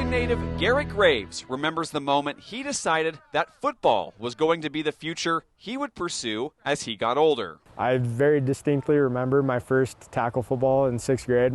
Eureka native Garrett Graves remembers the moment he decided that football was going to be the future he would pursue as he got older. I very distinctly remember my first tackle football in 6th grade.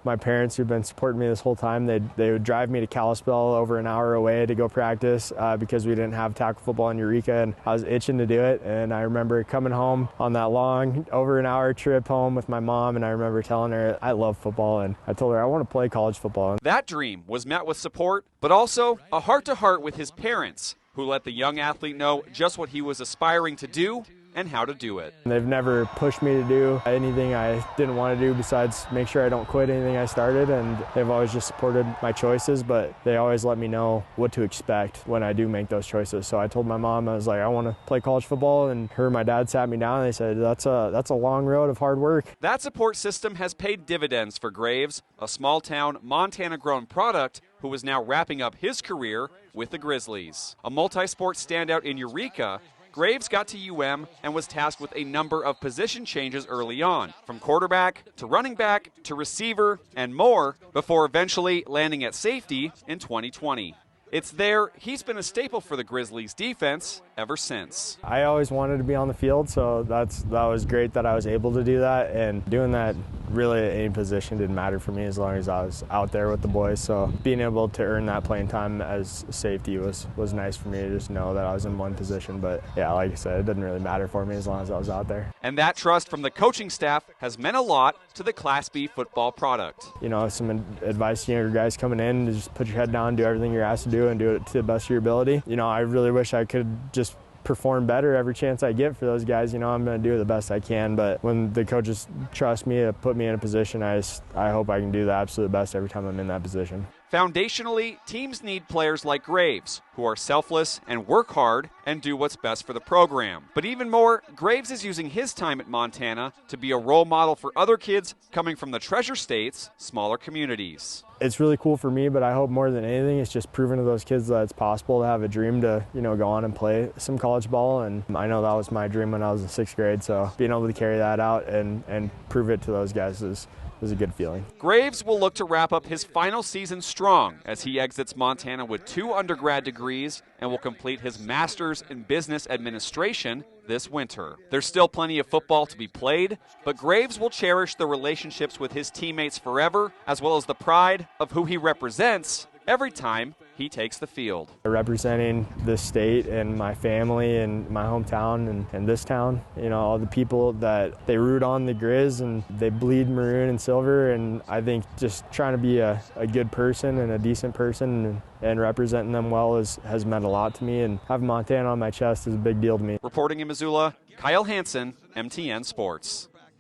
My parents, who've been supporting me this whole time, they would drive me to Kalispell over an hour away to go practice because we didn't have tackle football in Eureka, and I was itching to do it. And I remember coming home on that long, over an hour trip home with my mom, and I remember telling her I love football, and I told her I want to play college football. That dream was met with support, but also a heart-to-heart with his parents, who let the young athlete know just what he was aspiring to do and how to do it. They've never pushed me to do anything I didn't want to do besides make sure I don't quit anything I started, and they've always just supported my choices, but they always let me know what to expect when I do make those choices. So I told my mom, I was like, I want to play college football, and her and my dad sat me down and they said, that's a long road of hard work. That support system has paid dividends for Graves, a small-town, Montana-grown product who is now wrapping up his career with the Grizzlies. A multi-sport standout in Eureka, Graves got to UM and was tasked with a number of position changes early on, from quarterback to running back to receiver and more, before eventually landing at safety in 2020. It's there he's been a staple for the Grizzlies defense ever since. I always wanted to be on the field, so that was great that I was able to do that, and doing that really at any position didn't matter for me as long as I was out there with the boys. So being able to earn that playing time as safety was nice for me to just know that I was in one position. But yeah, like I said, it didn't really matter for me as long as I was out there. And that trust from the coaching staff has meant a lot to the Class B football product. You know, some advice to younger guys coming in, to just put your head down, do everything you're asked to do, and do it to the best of your ability. You know, I really wish I could just perform better every chance I get for those guys. You know, I'm going to do the best I can, but when the coaches trust me to put me in a position, I hope I can do the absolute best every time I'm in that position. Foundationally, teams need players like Graves, who are selfless and work hard and do what's best for the program. But even more, Graves is using his time at Montana to be a role model for other kids coming from the Treasure State's smaller communities. It's really cool for me, but I hope more than anything it's just proving to those kids that it's possible to have a dream to, you know, go on and play some college ball. And I know that was my dream when I was in 6th grade, so being able to carry that out and prove it to those guys is a good feeling. Graves will look to wrap up his final season strong as he exits Montana with 2 undergrad degrees and will complete his master's in business administration this winter. There's still plenty of football to be played, but Graves will cherish the relationships with his teammates forever, as well as the pride of who he represents every time he takes the field. Representing this state and my family and my hometown and this town, you know, all the people that they root on the Griz and they bleed maroon and silver, and I think just trying to be a good person and a decent person and representing them well has meant a lot to me, and having Montana on my chest is a big deal to me. Reporting in Missoula, Kyle Hansen, MTN Sports.